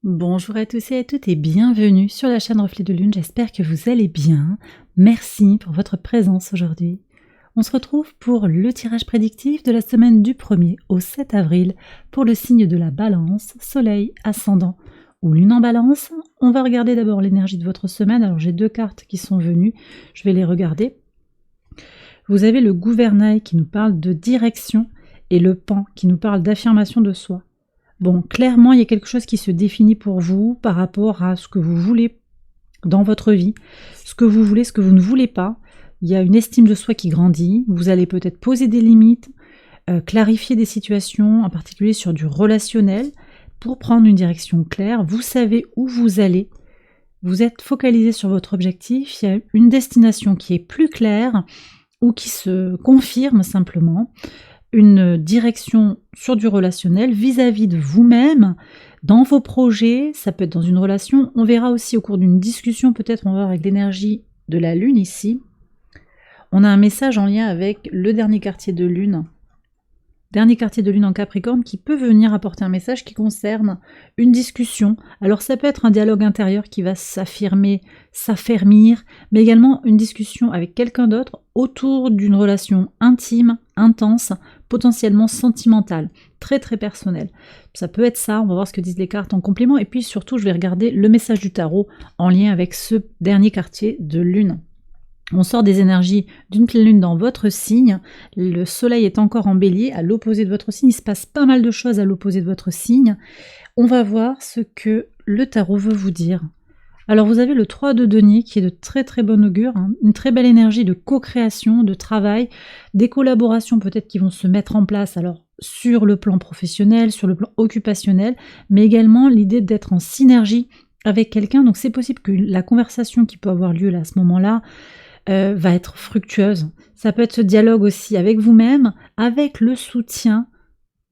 Bonjour à tous et à toutes et bienvenue sur la chaîne Reflet de Lune, j'espère que vous allez bien. Merci pour votre présence aujourd'hui. On se retrouve pour le tirage prédictif de la semaine du 1er au 7 avril pour le signe de la Balance, Soleil, Ascendant ou Lune en Balance. On va regarder d'abord l'énergie de votre semaine. Alors j'ai deux cartes qui sont venues, je vais les regarder. Vous avez le Gouvernail qui nous parle de direction et le Pan qui nous parle d'affirmation de soi. Bon, clairement, il y a quelque chose qui se définit pour vous par rapport à ce que vous voulez dans votre vie, ce que vous voulez, ce que vous ne voulez pas. Il y a une estime de soi qui grandit, vous allez peut-être poser des limites, clarifier des situations, en particulier sur du relationnel, pour prendre une direction claire. Vous savez où vous allez, vous êtes focalisé sur votre objectif, il y a une destination qui est plus claire ou qui se confirme simplement. Une direction sur du relationnel vis-à-vis de vous-même, dans vos projets, ça peut être dans une relation. On verra aussi au cours d'une discussion, peut-être on va voir avec l'énergie de la Lune ici. On a un message en lien avec le dernier quartier de Lune. Dernier quartier de Lune en Capricorne qui peut venir apporter un message qui concerne une discussion. Alors ça peut être un dialogue intérieur qui va s'affirmer, s'affermir, mais également une discussion avec quelqu'un d'autre autour d'une relation intime, intense, potentiellement sentimentale, très très personnelle. Ça peut être ça, on va voir ce que disent les cartes en complément, et puis surtout je vais regarder le message du tarot en lien avec ce dernier quartier de Lune. On sort des énergies d'une pleine lune dans votre signe, le soleil est encore en bélier, à l'opposé de votre signe, il se passe pas mal de choses à l'opposé de votre signe. On va voir ce que le tarot veut vous dire. Alors vous avez le 3 de denier qui est de très très bon augure, hein, une très belle énergie de co-création, de travail, des collaborations peut-être qui vont se mettre en place alors sur le plan professionnel, sur le plan occupationnel, mais également l'idée d'être en synergie avec quelqu'un. Donc c'est possible que la conversation qui peut avoir lieu là, à ce moment-là, va être fructueuse. Ça peut être ce dialogue aussi avec vous-même, avec le soutien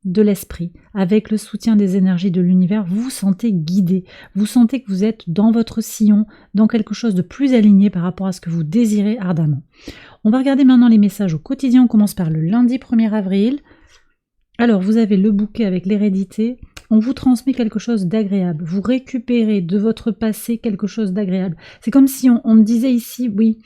de l'esprit, avec le soutien des énergies de l'univers. Vous vous sentez guidé, vous sentez que vous êtes dans votre sillon, dans quelque chose de plus aligné par rapport à ce que vous désirez ardemment. On va regarder maintenant les messages au quotidien. On commence par le lundi 1er avril. Alors vous avez le bouquet avec l'hérédité. On vous transmet quelque chose d'agréable. Vous récupérez de votre passé quelque chose d'agréable. C'est comme si on me disait ici, oui,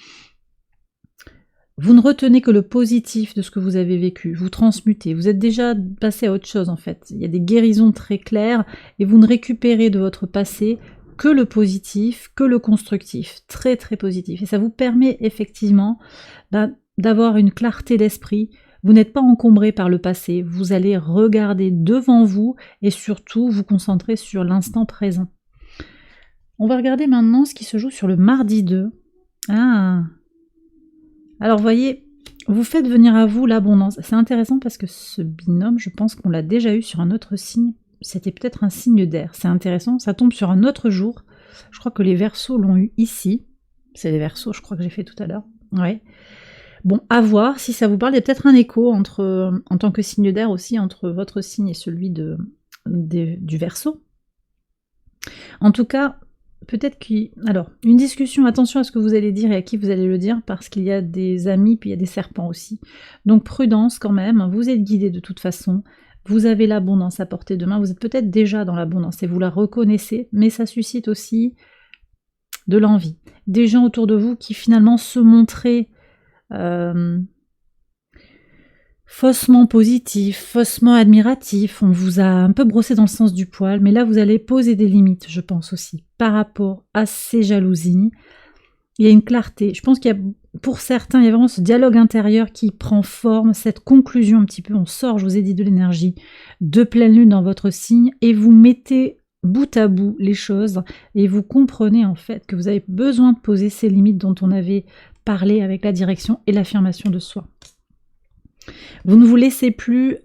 vous ne retenez que le positif de ce que vous avez vécu, vous transmutez, vous êtes déjà passé à autre chose en fait. Il y a des guérisons très claires et vous ne récupérez de votre passé que le positif, que le constructif, très très positif. Et ça vous permet effectivement d'avoir une clarté d'esprit. Vous n'êtes pas encombré par le passé, vous allez regarder devant vous et surtout vous concentrer sur l'instant présent. On va regarder maintenant ce qui se joue sur le mardi 2. Alors voyez, vous faites venir à vous l'abondance. C'est intéressant parce que ce binôme, je pense qu'on l'a déjà eu sur un autre signe. C'était peut-être un signe d'air. C'est intéressant, ça tombe sur un autre jour. Je crois que les Verseaux l'ont eu ici. C'est les Verseaux, je crois que j'ai fait tout à l'heure. Ouais. Bon, à voir si ça vous parle. Il y a peut-être un écho entre, en tant que signe d'air aussi, entre votre signe et celui du Verseau. En tout cas, peut-être alors, une discussion, attention à ce que vous allez dire et à qui vous allez le dire, parce qu'il y a des amis, puis il y a des serpents aussi. Donc prudence quand même, vous êtes guidé de toute façon, vous avez l'abondance à portée de main, vous êtes peut-être déjà dans l'abondance et vous la reconnaissez, mais ça suscite aussi de l'envie. Des gens autour de vous qui finalement se montraient faussement positif, faussement admiratif, on vous a un peu brossé dans le sens du poil, mais là vous allez poser des limites, je pense aussi, par rapport à ces jalousies. Il y a une clarté, je pense qu'il y a, pour certains, il y a vraiment ce dialogue intérieur qui prend forme, cette conclusion un petit peu, on sort, je vous ai dit, de l'énergie de pleine lune dans votre signe, et vous mettez bout à bout les choses, et vous comprenez en fait que vous avez besoin de poser ces limites dont on avait parlé avec la direction et l'affirmation de soi. Vous ne vous laissez plus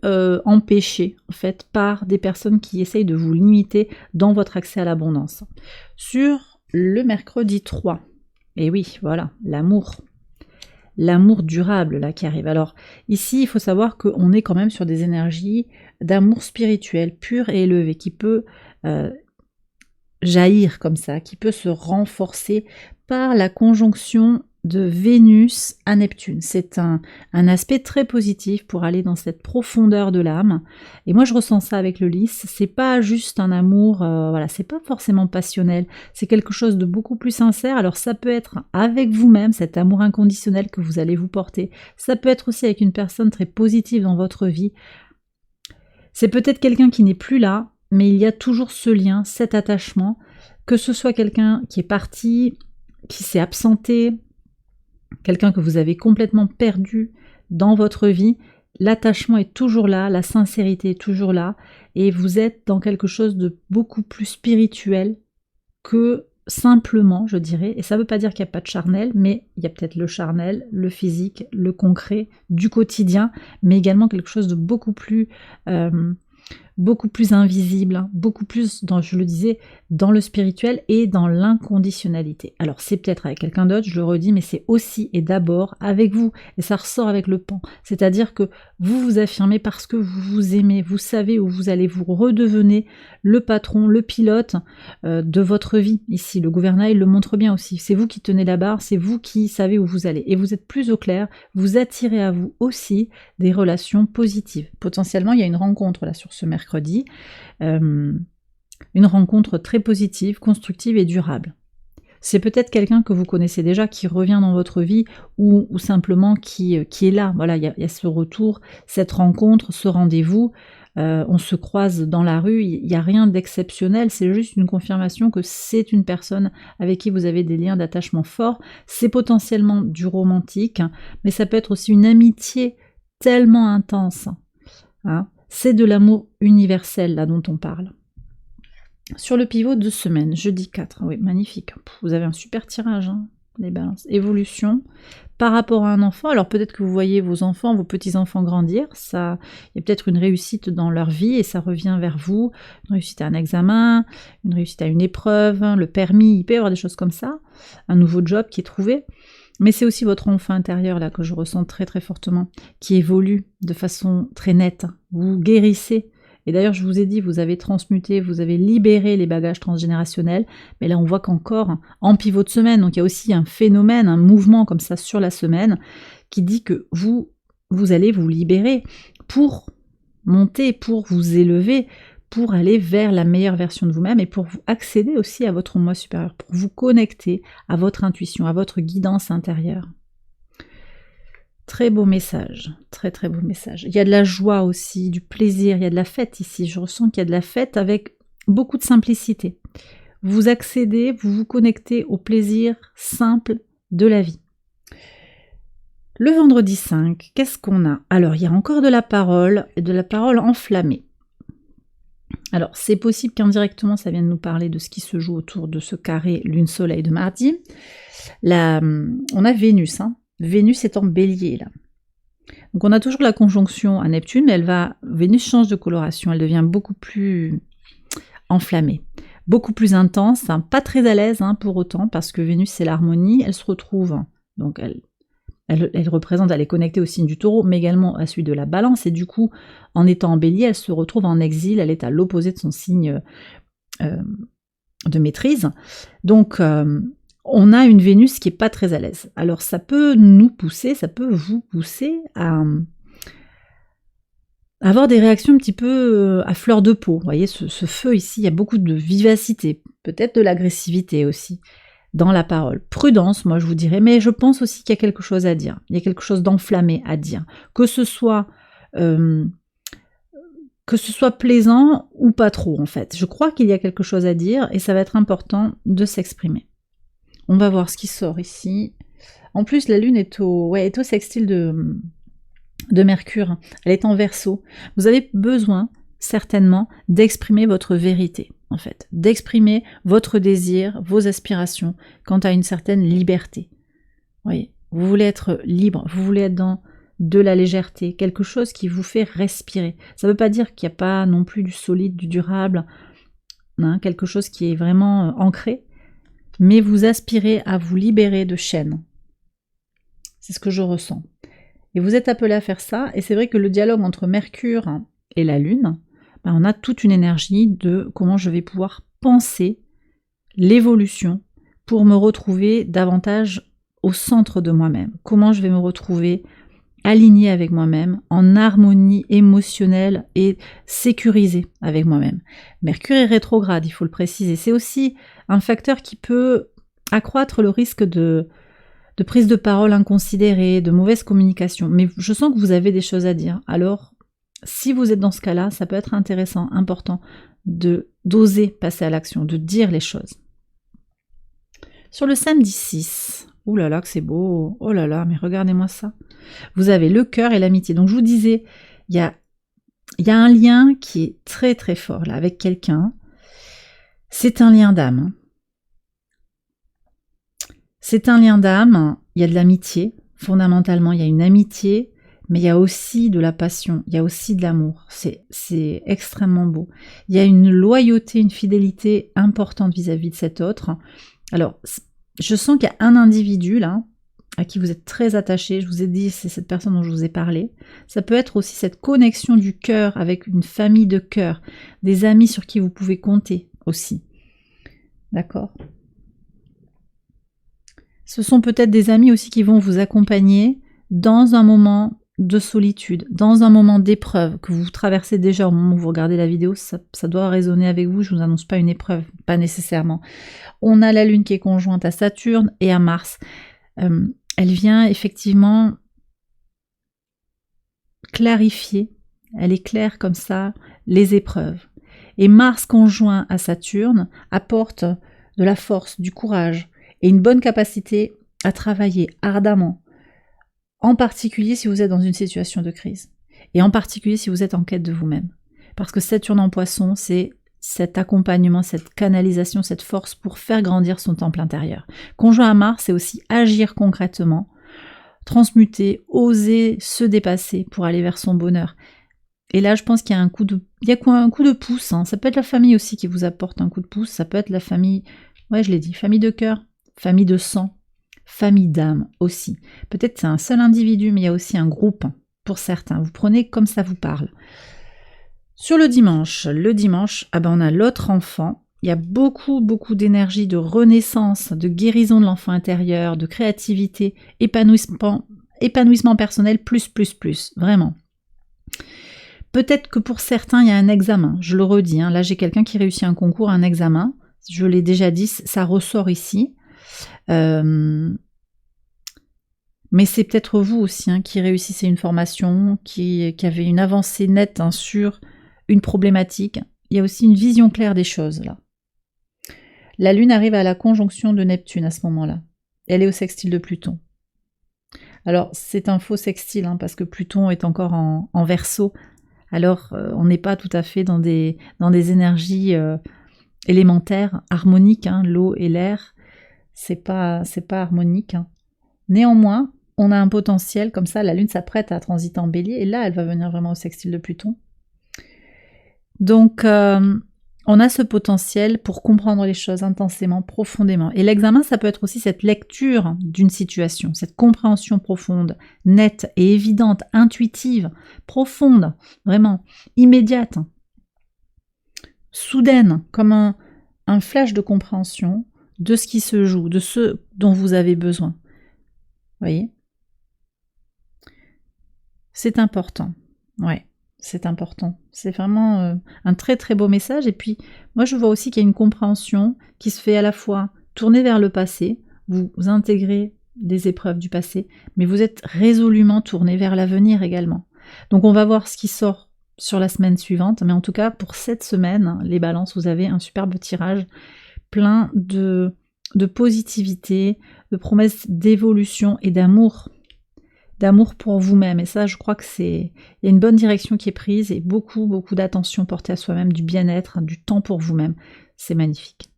empêcher en fait par des personnes qui essayent de vous limiter dans votre accès à l'abondance. Sur le mercredi 3, et oui, voilà, l'amour durable là qui arrive. Alors ici, il faut savoir qu'on est quand même sur des énergies d'amour spirituel pur et élevé qui peut jaillir comme ça, qui peut se renforcer par la conjonction de Vénus à Neptune. C'est un aspect très positif pour aller dans cette profondeur de l'âme. Et moi, je ressens ça avec le lys. C'est pas juste un amour, voilà, c'est pas forcément passionnel. C'est quelque chose de beaucoup plus sincère. Alors, ça peut être avec vous-même, cet amour inconditionnel que vous allez vous porter. Ça peut être aussi avec une personne très positive dans votre vie. C'est peut-être quelqu'un qui n'est plus là, mais il y a toujours ce lien, cet attachement, que ce soit quelqu'un qui est parti, qui s'est absenté, quelqu'un que vous avez complètement perdu dans votre vie, l'attachement est toujours là, la sincérité est toujours là, et vous êtes dans quelque chose de beaucoup plus spirituel que simplement, je dirais, et ça ne veut pas dire qu'il n'y a pas de charnel, mais il y a peut-être le charnel, le physique, le concret, du quotidien, mais également quelque chose de beaucoup plus invisible, hein, beaucoup plus, je le disais, dans le spirituel et dans l'inconditionnalité. Alors c'est peut-être avec quelqu'un d'autre, je le redis, mais c'est aussi et d'abord avec vous, et ça ressort avec le pan. C'est-à-dire que vous vous affirmez parce que vous vous aimez, vous savez où vous allez, vous redevenez le patron, le pilote de votre vie. Ici, le gouvernail le montre bien aussi. C'est vous qui tenez la barre, c'est vous qui savez où vous allez. Et vous êtes plus au clair, vous attirez à vous aussi des relations positives. Potentiellement, il y a une rencontre là sur ce mercredi, une rencontre très positive, constructive et durable. C'est peut-être quelqu'un que vous connaissez déjà qui revient dans votre vie ou simplement qui est là. Voilà, il y a ce retour, cette rencontre, ce rendez-vous. On se croise dans la rue, il n'y a rien d'exceptionnel, c'est juste une confirmation que c'est une personne avec qui vous avez des liens d'attachement forts. C'est potentiellement du romantique, mais ça peut être aussi une amitié tellement intense. Hein. C'est de l'amour universel là dont on parle. Sur le pivot de semaine, jeudi 4, oui, magnifique. Vous avez un super tirage, hein, les balances. Évolution par rapport à un enfant. Alors peut-être que vous voyez vos enfants, vos petits-enfants grandir. Ça, il y a peut-être une réussite dans leur vie et ça revient vers vous. Une réussite à un examen, une réussite à une épreuve, le permis, il peut y avoir des choses comme ça. Un nouveau job qui est trouvé. Mais c'est aussi votre enfant intérieur là que je ressens très très fortement, qui évolue de façon très nette. Vous guérissez. Et d'ailleurs, je vous ai dit, vous avez transmuté, vous avez libéré les bagages transgénérationnels, mais là on voit qu'encore en pivot de semaine, donc il y a aussi un phénomène, un mouvement comme ça sur la semaine, qui dit que vous allez vous libérer pour monter, pour vous élever, pour aller vers la meilleure version de vous-même et pour vous accéder aussi à votre moi supérieur, pour vous connecter à votre intuition, à votre guidance intérieure. Très beau message, très très beau message. Il y a de la joie aussi, du plaisir, il y a de la fête ici. Je ressens qu'il y a de la fête avec beaucoup de simplicité. Vous accédez, vous vous connectez au plaisir simple de la vie. Le vendredi 5, qu'est-ce qu'on a? Alors, il y a encore de la parole, et de la parole enflammée. Alors, c'est possible qu'indirectement, ça vienne nous parler de ce qui se joue autour de ce carré Lune-Soleil de mardi. Là, on a Vénus, hein. Vénus est en bélier là. Donc on a toujours la conjonction à Neptune, mais Vénus change de coloration, elle devient beaucoup plus enflammée, beaucoup plus intense, hein, pas très à l'aise hein, pour autant, parce que Vénus c'est l'harmonie, elle se retrouve, donc elle représente, elle est connectée au signe du Taureau, mais également à celui de la Balance, et du coup, en étant en bélier, elle se retrouve en exil, elle est à l'opposé de son signe de maîtrise. Donc on a une Vénus qui n'est pas très à l'aise. Alors ça peut nous pousser, ça peut vous pousser à avoir des réactions un petit peu à fleur de peau. Vous voyez, ce feu ici, il y a beaucoup de vivacité, peut-être de l'agressivité aussi dans la parole. Prudence, moi je vous dirais, mais je pense aussi qu'il y a quelque chose à dire. Il y a quelque chose d'enflammé à dire. Que ce soit plaisant ou pas trop en fait. Je crois qu'il y a quelque chose à dire et ça va être important de s'exprimer. On va voir ce qui sort ici. En plus, la Lune est au sextile de Mercure. Elle est en Verseau. Vous avez besoin, certainement, d'exprimer votre vérité, en fait. D'exprimer votre désir, vos aspirations, quant à une certaine liberté. Vous voyez, vous voulez être libre, vous voulez être dans de la légèreté, quelque chose qui vous fait respirer. Ça ne veut pas dire qu'il n'y a pas non plus du solide, du durable, hein, quelque chose qui est vraiment ancré, mais vous aspirez à vous libérer de chaînes. C'est ce que je ressens. Et vous êtes appelé à faire ça, et c'est vrai que le dialogue entre Mercure et la Lune, on a toute une énergie de comment je vais pouvoir penser l'évolution pour me retrouver davantage au centre de moi-même? Comment je vais me retrouver alignée avec moi-même, en harmonie émotionnelle et sécurisée avec moi-même? Mercure est rétrograde, il faut le préciser. C'est aussi un facteur qui peut accroître le risque de prise de parole inconsidérée, de mauvaise communication. Mais je sens que vous avez des choses à dire. Alors, si vous êtes dans ce cas-là, ça peut être intéressant, important, d'oser passer à l'action, de dire les choses. Sur le samedi 6, ouh là là que c'est beau, oh là là, mais regardez-moi ça. Vous avez le cœur et l'amitié. Donc je vous disais, il y a un lien qui est très très fort là avec quelqu'un. C'est un lien d'âme. C'est un lien d'âme, il y a de l'amitié. Fondamentalement, il y a une amitié, mais il y a aussi de la passion, il y a aussi de l'amour. C'est extrêmement beau. Il y a une loyauté, une fidélité importante vis-à-vis de cet autre. Alors, je sens qu'il y a un individu là, à qui vous êtes très attaché. Je vous ai dit, c'est cette personne dont je vous ai parlé. Ça peut être aussi cette connexion du cœur avec une famille de cœur, des amis sur qui vous pouvez compter aussi. D'accord ? Ce sont peut-être des amis aussi qui vont vous accompagner dans un moment de solitude, dans un moment d'épreuve que vous traversez déjà au moment où vous regardez la vidéo. Ça doit résonner avec vous, je ne vous annonce pas une épreuve, pas nécessairement. On a la Lune qui est conjointe à Saturne et à Mars. Elle vient effectivement clarifier, elle éclaire comme ça les épreuves. Et Mars conjoint à Saturne apporte de la force, du courage et une bonne capacité à travailler ardemment, en particulier si vous êtes dans une situation de crise, et en particulier si vous êtes en quête de vous-même. Parce que Saturne en Poisson, c'est cet accompagnement, cette canalisation, cette force pour faire grandir son temple intérieur. Conjoint à Mars, c'est aussi agir concrètement, transmuter, oser se dépasser pour aller vers son bonheur. Et là, je pense qu'il y a un coup de pouce. Hein. Ça peut être la famille aussi qui vous apporte un coup de pouce. Ça peut être la famille, ouais, je l'ai dit, famille de cœur, famille de sang, famille d'âme aussi. Peut-être c'est un seul individu, mais il y a aussi un groupe pour certains. Vous prenez comme ça vous parle. Sur le dimanche, on a l'autre enfant. Il y a beaucoup d'énergie, de renaissance, de guérison de l'enfant intérieur, de créativité, épanouissement personnel, plus, vraiment. Peut-être que pour certains, il y a un examen, je le redis. Hein. Là, j'ai quelqu'un qui réussit un concours, un examen. Je l'ai déjà dit, ça ressort ici. Mais c'est peut-être vous aussi hein, qui réussissez une formation, qui avait une avancée nette hein, sur une problématique. Il y a aussi une vision claire des choses là. La Lune arrive à la conjonction de Neptune à ce moment-là. Elle est au sextile de Pluton. Alors c'est un faux sextile hein, parce que Pluton est encore en Verseau. Alors on n'est pas tout à fait dans des énergies élémentaires, harmoniques, hein, l'eau et l'air. C'est pas harmonique. Hein. Néanmoins, on a un potentiel, comme ça, la Lune s'apprête à transiter en Bélier, et là, elle va venir vraiment au sextile de Pluton. Donc, on a ce potentiel pour comprendre les choses intensément, profondément. Et l'examen, ça peut être aussi cette lecture d'une situation, cette compréhension profonde, nette et évidente, intuitive, profonde, vraiment, immédiate, soudaine, comme un flash de compréhension de ce qui se joue, de ce dont vous avez besoin. Vous voyez ? C'est important. Ouais, c'est important. C'est vraiment un très très beau message. Et puis, moi je vois aussi qu'il y a une compréhension qui se fait à la fois tourner vers le passé, vous intégrez des épreuves du passé, mais vous êtes résolument tourné vers l'avenir également. Donc on va voir ce qui sort sur la semaine suivante, mais en tout cas pour cette semaine, les balances, vous avez un superbe tirage plein de positivité, de promesses d'évolution et d'amour pour vous-même. Et ça, je crois que il y a une bonne direction qui est prise et beaucoup d'attention portée à soi-même, du bien-être, du temps pour vous-même. C'est magnifique.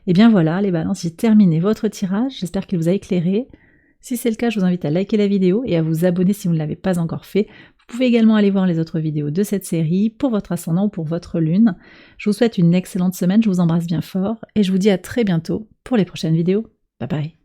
Et bien voilà, les balances, j'ai terminé votre tirage. J'espère qu'il vous a éclairé. Si c'est le cas, je vous invite à liker la vidéo et à vous abonner si vous ne l'avez pas encore fait. Vous pouvez également aller voir les autres vidéos de cette série pour votre ascendant ou pour votre lune. Je vous souhaite une excellente semaine, je vous embrasse bien fort et je vous dis à très bientôt pour les prochaines vidéos. Bye bye.